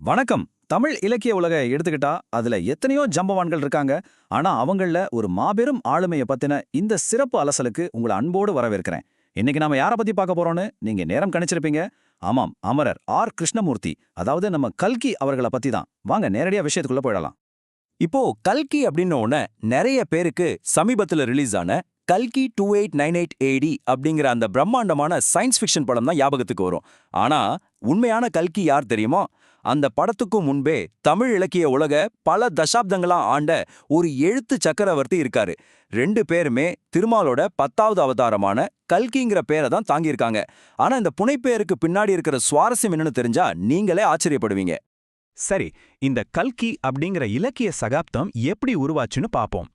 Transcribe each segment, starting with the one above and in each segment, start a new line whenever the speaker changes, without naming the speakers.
வணக்கம். தமிழ் இலக்கிய உலக எடுத்துக்கிட்டா அதுல எத்தனையோ ஜம்பவான்கள் இருக்காங்க. ஆனா அவங்கள ஒரு மாபெரும் ஆளுமைய பத்தின இந்த சிறப்பு அலசலுக்கு உங்களை அன்போடு வரவேற்கிறேன். இன்னைக்கு நாம யார பத்தி பார்க்க போறோம்னு நீங்க நேரம் கணிச்சிருப்பீங்க. ஆமாம், அமரர் ஆர் கிருஷ்ணமூர்த்தி, அதாவது நம்ம கல்கி அவர்களை பத்தி தான். வாங்க நேரடியா விஷயத்துக்குள்ள போயிடலாம்.
இப்போ கல்கி அப்படின்ன உடனே நிறைய பேருக்கு சமீபத்துல ரிலீஸ் ஆன கல்கி 2898 ஏடி அப்படிங்கிற அந்த பிரம்மாண்டமான சயின்ஸ் ஃபிக்ஷன் படம் தான் ஞாபகத்துக்கு வரும். ஆனா உண்மையான கல்கி யார் தெரியுமா? அந்த படத்துக்கும் முன்பே தமிழ் இலக்கிய உலக பல தசாப்தங்களா ஆண்ட ஒரு எழுத்து சக்கரவர்த்தி இருக்காரு. ரெண்டு பேருமே திருமாலோட 10வது அவதாரமான கல்கிங்கிற பேரை தான் தாங்கியிருக்காங்க. ஆனா இந்த புனைப்பெயருக்கு பின்னாடி இருக்கிற சுவாரஸ்யம் என்னன்னு தெரிஞ்சா நீங்களே ஆச்சரியப்படுவீங்க.
சரி, இந்த கல்கி அப்படிங்கிற இலக்கிய சகாப்தம் எப்படி உருவாச்சுன்னு பாப்போம்.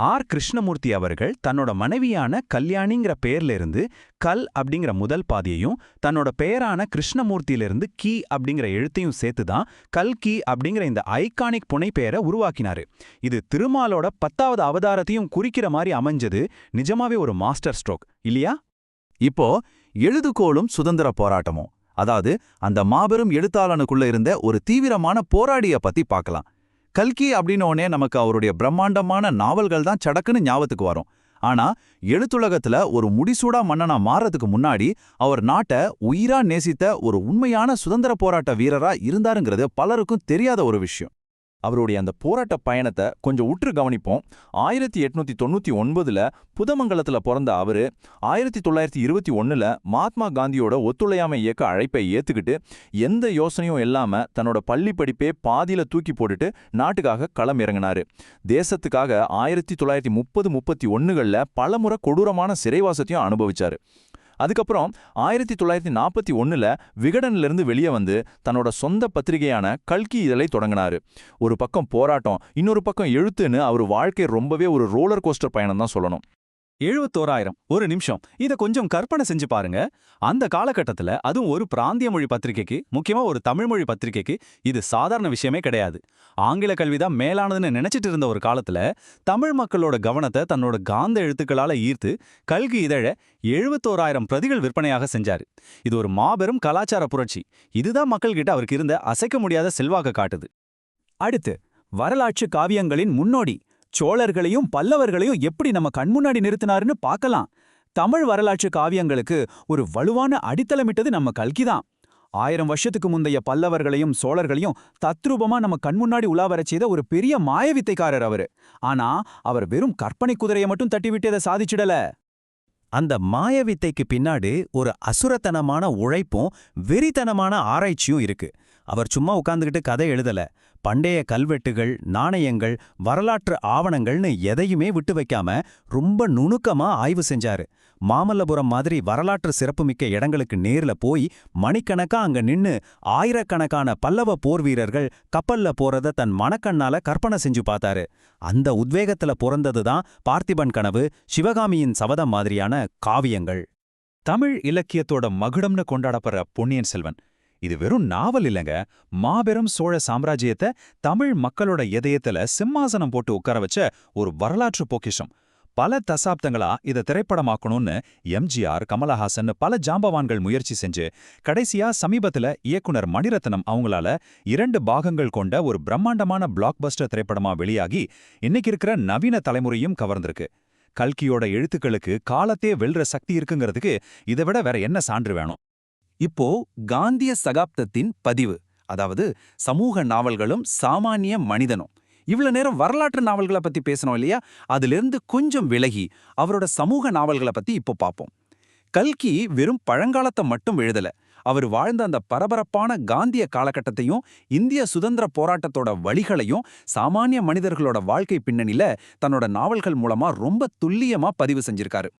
ஆர் கிருஷ்ணமூர்த்தி அவர்கள் தன்னோட மனைவியான கல்யாணிங்கிற பெயர்ல இருந்து கல் அப்படிங்கிற முதல் பாதியையும் தன்னோட பெயரான கிருஷ்ணமூர்த்தியிலிருந்து கி அப்படிங்கிற எழுத்தையும் சேர்த்துதான் கல்கி அப்படிங்கிற இந்த ஐகானிக் புனைப்பெயரை உருவாக்கினாரு. இது திருமாலோட 10வது அவதாரத்தையும் குறிக்கிற மாதிரி அமைஞ்சது நிஜமாவே ஒரு மாஸ்டர் ஸ்ட்ரோக் இல்லையா?
இப்போ எழுதுகோளும் சுதந்திர போராட்டமும், அதாவது அந்த மாபெரும் எழுத்தாளனுக்குள்ள இருந்த ஒரு தீவிரமான போராடிய பத்தி பார்க்கலாம். கல்கி அப்படின்னோடனே நமக்கு அவருடைய பிரம்மாண்டமான நாவல்கள் தான் சடக்குன்னு ஞாபகத்துக்கு வரும். ஆனா எழுத்துலகத்துல ஒரு முடிசூடா மன்னனா மாறதுக்கு முன்னாடி அவர் நாட்டை உயிரா நேசித்த ஒரு உண்மையான சுதந்திர போராட்ட வீரரா இருந்தாருங்கிறது பலருக்கும் தெரியாத ஒரு விஷயம்.
அவருடைய அந்த போராட்ட பயணத்தை கொஞ்சம் உற்று கவனிப்போம். 1899ல புதமங்கலத்துல பிறந்த அவரு 1921ல மகாத்மா காந்தியோட ஒத்துழையாமை இயக்க அழைப்பை ஏத்துக்கிட்டு எந்த யோசனையும் இல்லாம தன்னோட பள்ளி படிப்பே பாதியில தூக்கி போட்டுட்டு நாட்டுக்காக களம் இறங்கினாரு. தேசத்துக்காக 1930-31களில் பலமுறை கொடூரமான சிறைவாசத்தையும் அனுபவிச்சாரு. அதுக்கப்புறம் 1941ல் விகடனிலிருந்து வெளியே வந்து தன்னோட சொந்த பத்திரிகையான கல்கி இதழை தொடங்கினாரு. ஒரு பக்கம் போராட்டம், இன்னொரு பக்கம் எழுத்துன்னு அவர் வாழ்க்கை ரொம்பவே ஒரு ரோலர் கோஸ்டர் பயணம் தான் சொல்லணும்.
71,000 ஒரு நிமிஷம், இத கொஞ்சம் கற்பனை செஞ்சு பாருங்க. அந்த காலகட்டத்துல அதுவும் ஒரு பிராந்திய மொழி பத்திரிகைக்கு, முக்கியமா ஒரு தமிழ் மொழி பத்திரிகைக்கு இது சாதாரண விஷயமே கிடையாது. ஆங்கில கல்விதான் மேலானதுன்னு நினைச்சிட்டு இருந்த ஒரு காலத்துல தமிழ் மக்களோட கவனத்தை தன்னோட காந்த எழுத்துக்களால ஈர்த்து கல்கி இதழ 71,000 பிரதிகள் விற்பனையாக செஞ்சாரு. இது ஒரு மாபெரும் கலாச்சார புரட்சி. இதுதான் மக்கள்கிட்ட அவருக்கு இருந்த அசைக்க முடியாத செல்வாக்க காட்டுது. அடுத்து வரலாற்று காவியங்களின் முன்னோடி சோழர்களையும் பல்லவர்களையும் எப்படி நம்ம கண்முன்னாடி நிறுத்தினாருன்னு பார்க்கலாம். தமிழ் வரலாற்று காவியங்களுக்கு ஒரு வலுவான அடித்தளமிட்டது நம்ம கல்கிதான். 1000 வருஷத்துக்கு முந்தைய பல்லவர்களையும் சோழர்களையும் தத்ரூபமா நம்ம கண்முன்னாடி உலாவரச் செய்த ஒரு பெரிய மாயவித்தைக்காரர் அவரு. ஆனா அவர் வெறும் கற்பனை குதிரையை மட்டும் தட்டிவிட்டு அதை சாதிச்சிடல.
அந்த மாயவித்தைக்கு பின்னாடி ஒரு அசுரத்தனமான உழைப்பும் வெறித்தனமான ஆராய்ச்சியும் இருக்கு. அவர் சும்மா உட்கார்ந்துகிட்டு கதை எழுதல. பண்டைய கல்வெட்டுகள், நாணயங்கள், வரலாற்று ஆவணங்கள்னு எதையுமே விட்டு வைக்காம ரொம்ப நுணுக்கமா ஆய்வு செஞ்சாரு. மாமல்லபுரம் மாதிரி வரலாற்று சிறப்புமிக்க இடங்களுக்கு நேர்ல போய் மணிக்கணக்கா அங்க நின்னு ஆயிரக்கணக்கான பல்லவ போர் வீரர்கள் கப்பல்ல போறத தன் மனக்கண்ணால கற்பனை செஞ்சு பார்த்தாரு. அந்த உத்வேகத்துல பிறந்ததுதான் பார்த்திபன் கனவு, சிவகாமியின் சபதம் மாதிரியான காவியங்கள்.
தமிழ் இலக்கியத்தோட மகுடம்னு கொண்டாடப்படுற பொன்னியின் செல்வன் இது வெறும் நாவல் இல்லைங்க. மாபெரும் சோழ சாம்ராஜ்யத்தை தமிழ் மக்களோட இதயத்துல சிம்மாசனம் போட்டு உட்கார வச்ச ஒரு வரலாற்று பொக்கிஷம். பல தசாப்தங்களா இதை திரைப்படமாக்கணும்னு எம்ஜிஆர், கமலஹாசன் பல ஜாம்பவான்கள் முயற்சி செஞ்சு கடைசியா சமீபத்துல இயக்குனர் மணிரத்னம் அவங்களால 2 பாகங்கள் கொண்ட ஒரு பிரம்மாண்டமான பிளாக்பஸ்டர் திரைப்படமா வெளியாகி இன்னைக்கு இருக்கிற நவீன தலைமுறையும் கவர்ந்திருக்கு. கல்கியோட எழுத்துக்களுக்கு காலத்தே வெல்ற சக்தி இருக்குங்கிறதுக்கு இதை விட வேற என்ன சான்று வேணும்?
இப்போ காந்திய சகாப்தத்தின் பதிவு, அதாவது சமூக நாவல்களும் சாமானிய மனிதனும். இவ்வளவு நேரம் வரலாற்று நாவல்களை பத்தி பேசணும் இல்லையா? அதிலிருந்து கொஞ்சம் விலகி அவரோட சமூக நாவல்களை பத்தி இப்போ பார்ப்போம். கல்கி வெறும் பழங்காலத்தை மட்டும் எழுதல. அவர் வாழ்ந்த அந்த பரபரப்பான காந்திய காலகட்டத்தையும் இந்திய சுதந்திர போராட்டத்தோட வழிகளையும் சாமானிய மனிதர்களோட வாழ்க்கை பின்னணியில தன்னோட நாவல்கள் மூலமா ரொம்ப துல்லியமா பதிவு செஞ்சிருக்காரு.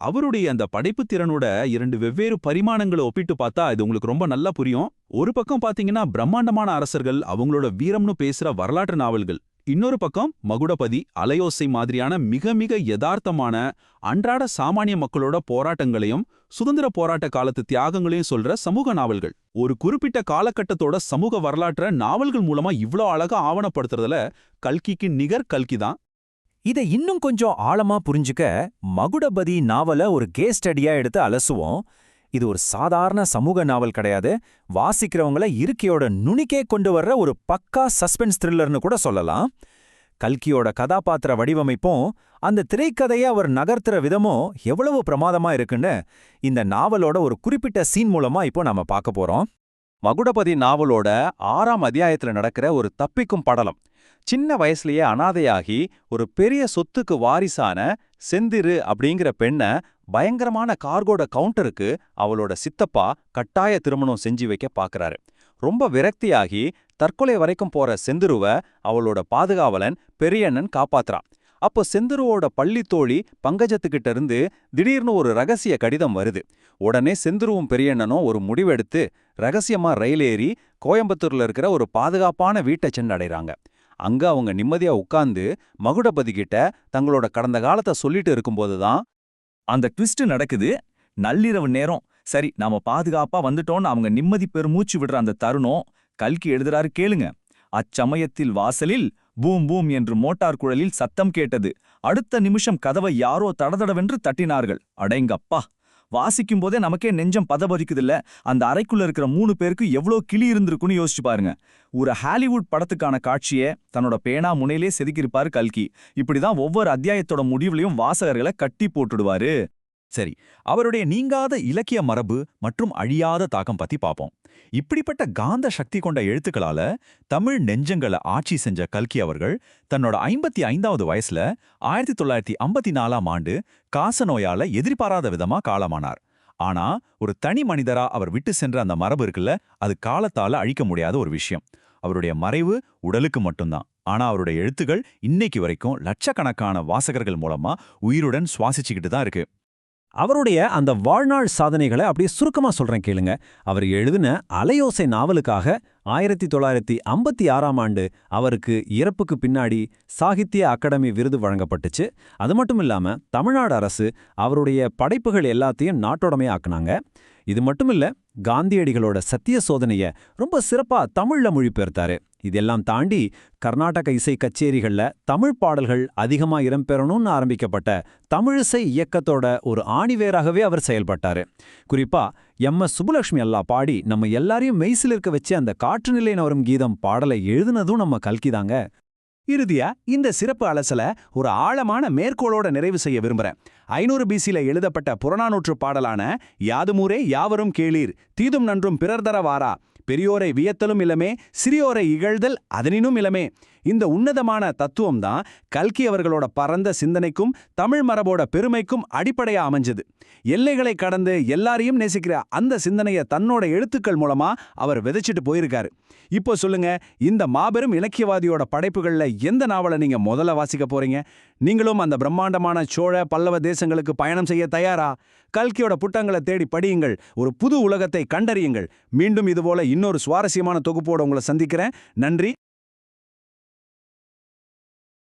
அவருடைய அந்த படைப்புத் திறனோட 2 வெவ்வேறு பரிமாணங்களை ஒப்பிட்டு பார்த்தா இது உங்களுக்கு ரொம்ப நல்லா புரியும். ஒரு பக்கம் பாத்தீங்கன்னா பிரம்மாண்டமான அரசர்கள் அவங்களோட வீரம்னு பேசுற வரலாற்று நாவல்கள், இன்னொரு பக்கம் மகுடபதி, அலையோசை மாதிரியான மிக மிக யதார்த்தமான அன்றாட சாமானிய மக்களோட போராட்டங்களையும் சுதந்திர போராட்ட காலத்து தியாகங்களையும் சொல்ற சமூக நாவல்கள். ஒரு குறிப்பிட்ட காலகட்டத்தோட சமூக வரலாற்ற நாவல்கள் மூலமா இவ்ளோ அழகா ஆவணப்படுத்துறதுல கல்கிக்கு நிகர் கல்கிதான்.
இதை இன்னும் கொஞ்சம் ஆழமா புரிஞ்சுக்க மகுடபதி நாவல ஒரு கேஸ் ஸ்டடியா எடுத்து அலசுவோம். இது ஒரு சாதாரண சமூக நாவல் கிடையாது, வாசிக்கிறவங்கள இருக்கையோட நுனிக்கே கொண்டு வர்ற ஒரு பக்கா சஸ்பென்ஸ் த்ரில்லர்னு கூட சொல்லலாம். கல்கியோட கதாபாத்திர வடிவமைப்பும் அந்த திரைக்கதையை அவர் நகர்த்துற விதமும் எவ்வளவு பிரமாதமா இருக்குன்னு இந்த நாவலோட ஒரு குறிப்பிட்ட சீன் மூலமா இப்போ நாம பார்க்க போறோம். மகுடபதி நாவலோட 6ஆம் அத்தியாயத்துல நடக்கிற ஒரு தப்பிக்கும் படலம். சின்ன வயசுலயே அனாதையாகி ஒரு பெரிய சொத்துக்கு வாரிசான செந்திரு அப்படிங்கிற பெண்ணை பயங்கரமான கார்கோட கவுண்டருக்கு அவளோட சித்தப்பா கட்டாய திருமணம் செஞ்சு வைக்க பாக்குறாரு. ரொம்ப விரக்தியாகி தற்கொலை வரைக்கும் போற செந்திருவ அவளோட பாதுகாவலன் பெரியண்ணன் காப்பாத்துறான். அப்போ செந்திருவோட பள்ளித்தோழி பங்கஜத்துக்கிட்ட இருந்து திடீர்னு ஒரு ரகசிய கடிதம் வருது. உடனே செந்திருவும் பெரியண்ணனும் ஒரு முடிவெடுத்து ரகசியமா ரயில் ஏறி கோயம்புத்தூர்ல இருக்கிற ஒரு பாதுகாப்பான வீட்டை சென்றடைறாங்க. அங்க அவங்க நிம்மதியா உட்கார்ந்து மகுடபதி கிட்ட தங்களோட கடந்த காலத்தை சொல்லிட்டு இருக்கும்போதுதான்
அந்த ட்விஸ்ட் நடக்குது. நள்ளிரவு நேரம். சரி, நாம பாதுகாப்பா வந்துட்டோம்னு அவங்க நிம்மதி பெருமூச்சு விடுற அந்த தருணம் கல்கி எழுதுறாரு கேளுங்க. அச்சமயத்தில் வாசலில் பூம் பூம் என்று மோட்டார் குழலில் சத்தம் கேட்டது. அடுத்த நிமிஷம் கதவை யாரோ தடதடவென்று தட்டினார்கள். அடேங்கப்பா! வாசிக்கும் போதே நமக்கே நெஞ்சம் பதபதிக்குதில்ல. அந்த அறைக்குள்ள இருக்கிற 3 பேருக்கு எவ்வளோ கிளி இருந்திருக்குன்னு யோசிச்சு பாருங்க. ஒரு ஹாலிவுட் படத்துக்கான காட்சியை தன்னோட பேனா முனையிலே செதுக்கியிருப்பாரு கல்கி. இப்படிதான் ஒவ்வொரு அத்தியாயத்தோட முடிவுலையும் வாசகர்களை கட்டி போட்டுடுவாரு.
சரி, அவருடைய நீங்காத இலக்கிய மரபு மற்றும் அழியாத தாக்கம் பத்தி பாப்போம். இப்படிப்பட்ட காந்த சக்தி கொண்ட எழுத்துக்களால தமிழ் நெஞ்சங்களை ஆட்சி செஞ்ச கல்கி அவர்கள் தன்னோட 55வது வயசுல 1954ஆம் ஆண்டு காசநோயால எதிர்பாராத விதமா காலமானார். ஆனா ஒரு தனி மனிதரா அவர் விட்டு சென்ற அந்த மரபு இருக்குல்ல, அது காலத்தால அழிக்க முடியாத ஒரு விஷயம். அவருடைய மறைவு உடலுக்கு மட்டும்தான். ஆனா அவருடைய எழுத்துகள் இன்னைக்கு வரைக்கும் லட்சக்கணக்கான வாசகர்கள் மூலமா உயிருடன் சுவாசிச்சுக்கிட்டு தான் இருக்கு.
அவருடைய அந்த வாழ்நாள் சாதனைகளை அப்படியே சுருக்கமா சொல்றேன் கேளுங்க. அவர் எழுதின அலையோசை நாவலுக்காக 1956ஆம் ஆண்டு அவருக்கு இறப்புக்கு பின்னாடி சாகித்ய அகாடமி விருது வழங்கப்பட்டுச்சு. அது மட்டும் இல்லாம தமிழ்நாடு அரசு அவருடைய படைப்புகள் எல்லாத்தையும் நாட்டோடமையாக்குனாங்க. இது மட்டும் இல்ல, காந்தியடிகளோட சத்திய சோதனைய ரொம்ப சிறப்பா தமிழ்ல மொழிபெயர்த்தாரு. இதெல்லாம் தாண்டி கர்நாடக இசை கச்சேரிகள்ல தமிழ் பாடல்கள் அதிகமா இடம்பெறணும்னு ஆரம்பிக்கப்பட்ட தமிழிசை இயக்கத்தோட ஒரு ஆணிவேராகவே அவர் செயல்பட்டாரு. குறிப்பா எம்.எஸ். சுப்புலட்சுமி அல்லா பாடி நம்ம எல்லாரையும் மெய்சில் இருக்க வச்சு அந்த காற்று நிலை நவரும் கீதம் பாடலை எழுதுனதும் நம்ம கல்கிதாங்க.
இறுதியா இந்த சிறப்பு அலசல ஒரு ஆழமான மேற்கோளோட நிறைவு செய்ய விரும்புறேன். 500 BCல எழுதப்பட்ட புறநானூற்று பாடலான யாதுமூரே யாவரும் கேளீர் தீதும் நன்றும் பிறர் தர வாரா பெரியோரை வியத்தலும் இலமே சிறியோரை இகழ்தல் அதனினும் இலமே. இந்த உன்னதமான தத்துவம் தான் கல்கி அவர்களோட பரந்த சிந்தனைக்கும் தமிழ் மரபோட பெருமைக்கும் அடிப்படையா அமைஞ்சது. எல்லைகளை கடந்து எல்லாரையும் நேசிக்கிற அந்த சிந்தனையை தன்னோட எழுத்துக்கள் மூலமா அவர் விதைச்சிட்டு போயிருக்காரு. இப்போ சொல்லுங்க, இந்த மாபெரும் இலக்கியவாதியோட படைப்புகள்ல எந்த நாவலை நீங்க முதல்ல வாசிக்க போறீங்க? நீங்களும் அந்த பிரம்மாண்டமான சோழ பல்லவ தேசங்களுக்கு பயணம் செய்ய தயாரா? கல்கியோட புத்தகங்களை தேடி படியுங்கள், ஒரு புது உலகத்தை கண்டறியுங்கள். மீண்டும் இதுபோல இன்னொரு சுவாரஸ்யமான தொகுப்போட உங்களை சந்திக்கிறேன். நன்றி.